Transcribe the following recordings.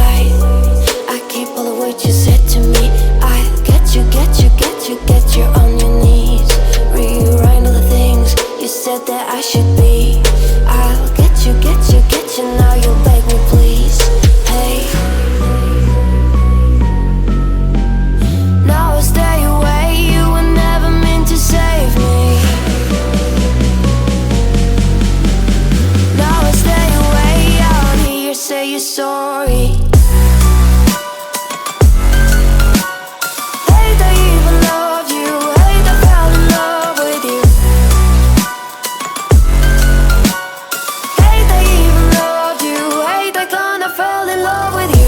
side. I keep all the words you said to me. I'll get you, get you, get you, get you on your knees. Rewrite all the things you said that I should be. I'll get you, get you, get you. Now you beg me please. Hey, now I stay away. You were never meant to save me. Now I stay away. I don't hear you say you're sorry. Hate I even loved you. Hate I fell in love with you. Hate I even loved you. Hate I kinda fell in love with you.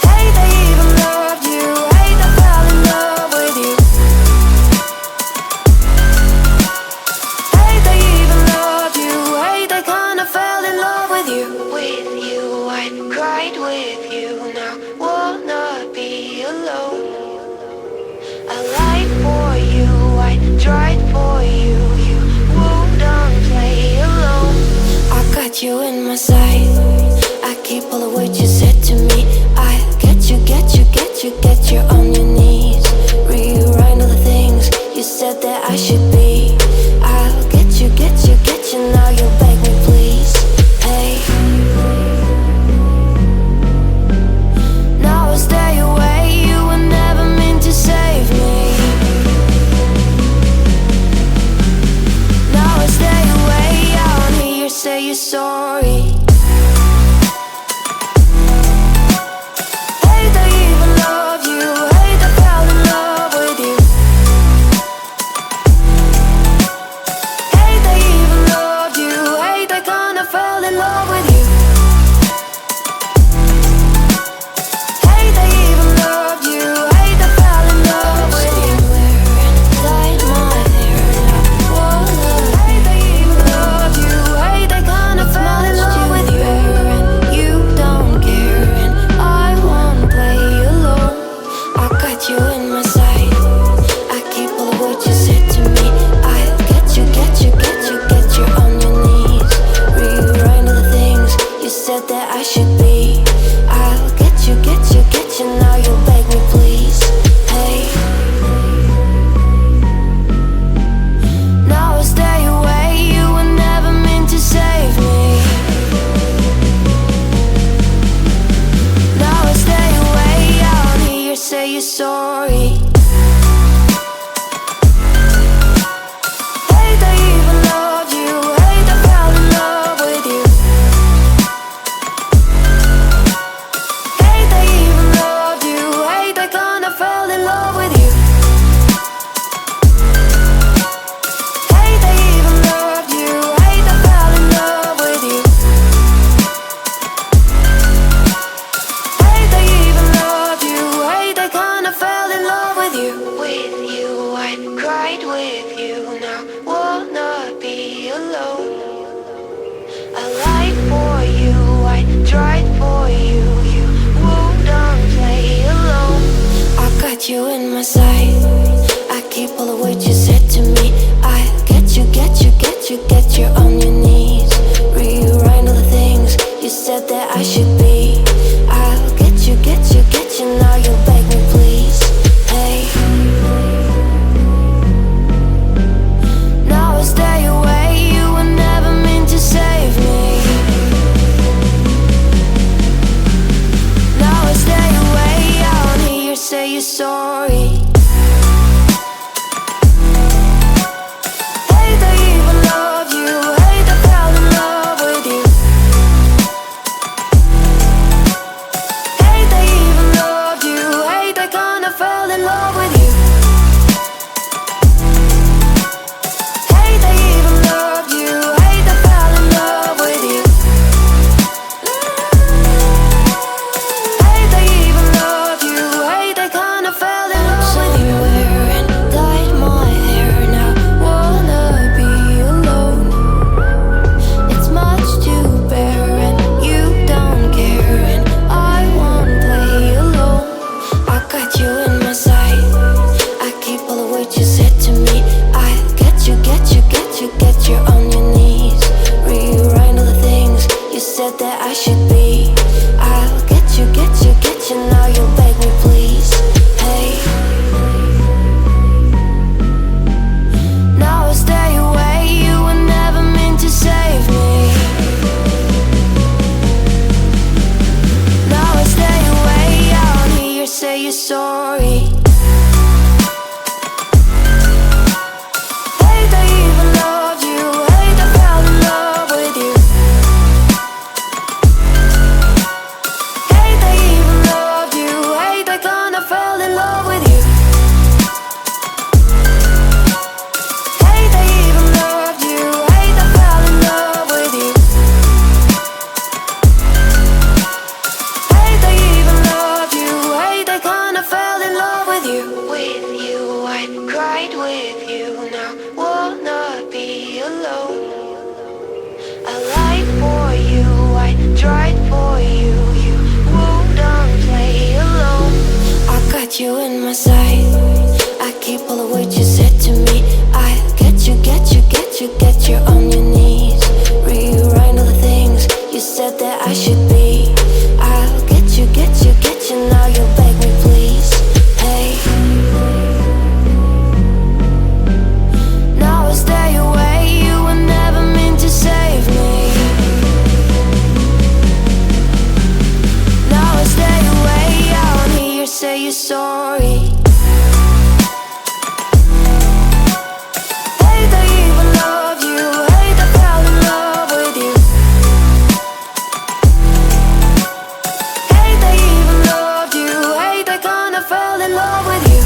Hate I even loved you. Hate I fell in love with you. Hate I even loved you. Hate I kinda fell in love with you. With you, I cried with you. Now wanna be alone. I lied for you, I tried for you. You wouldn't play alone. I got you in my sight. I keep all the words you said to me. I'll get you, get you, get you, get you on your knees. Rewrite all the things you said that I should be. I'll get you, get you, get you. Now you beg me please. Hey, now I stay away. You were never meant to save me. Now I stay away. I don't hear you say you're sorry. Hate I even loved you. Hate I fell in love with you. Hate I even loved you. Hate I kinda fell in love with you. Hate I even loved you. Hate I fell in love with you. Light my hair now. Hate I even loved you. Hate I kinda fell in love with you. And you don't care, and I won't play alone. I got you in my sight. I keep all the words you said to me. I'll get you, get you, get you, get you on your knees. Rewrite all the things I should be. I'll get you, now you'll beg me please. Hey, now I stay away, you were never meant to save me. Now I stay away, I'll hear you say you're sorry. Hate I even loved you, hate I fell in love with you. Hate I even loved you, hate I kinda fell in love with you. Hate I even loved you, hate I fell in love with you. Hate I even loved you, hate I kinda fell in love with you. With you, I cried with you, now wanna be alone. I lied for you, I tried for you, you wouldn't play alone. I got you in my sight, I keep all the words you said to me. I get you on your knees. Rewrite all the things you said that I should be. I'll get you, now you'll beg me please. Hey, now I stay away, you were never meant to save me. Now I stay away, I wanna hear you say you're sorry. Hate I even loved you, hate I fell in love with you. Hate I even loved you, hate I kinda fell in love with you.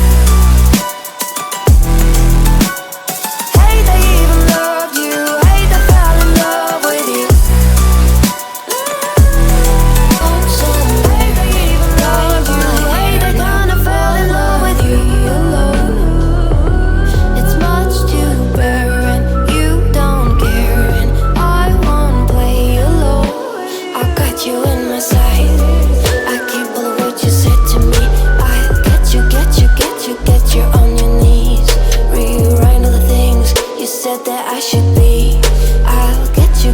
Hate I even loved you, hate I fell in love with you. Hate I even loved you, hate I kinda fell in love with you. It's much to bear and you don't care, and I won't play alone. I got you in my sight, I keep all the words you said to me. I'll get you on your knees. Rewrite all the things you said that I should be. I'll get you,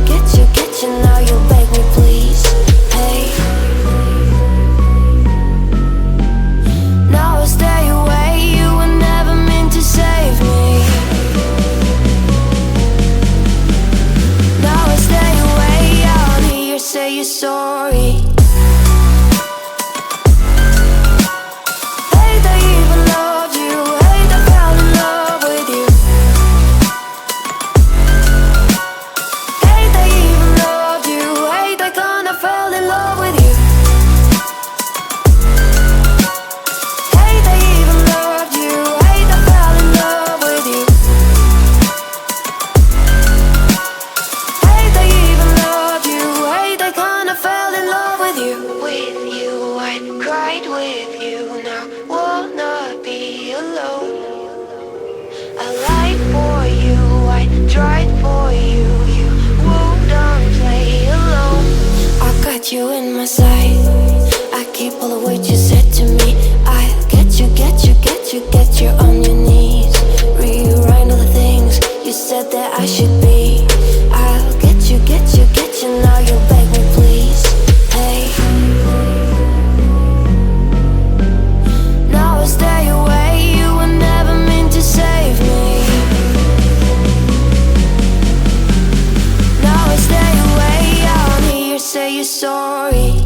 now you'll beg me please. Hey, now I stay away, you were never meant to save me. Now I stay away, I wanna hear you say you're sorry. Hate I even loved you, hate I fell in love with you. Hate I even loved you, hate I kinda fell in love with you. Hate I even loved you, hate I fell in love with you. Hate I even loved you, hate I kinda fell in love with you. With you, I cried with you, now wanna be alone. I lied for you, I tried for you, you wouldn't play alone. I got you in my sight, I keep all the words you said to me. I'll get you on your knees. Rewrite all the things you said that I should be. I'll get you, now you'll beg me please. Hey, now I stay away, you were never meant to save me. Now I stay away, I wanna hear you say you're sorry.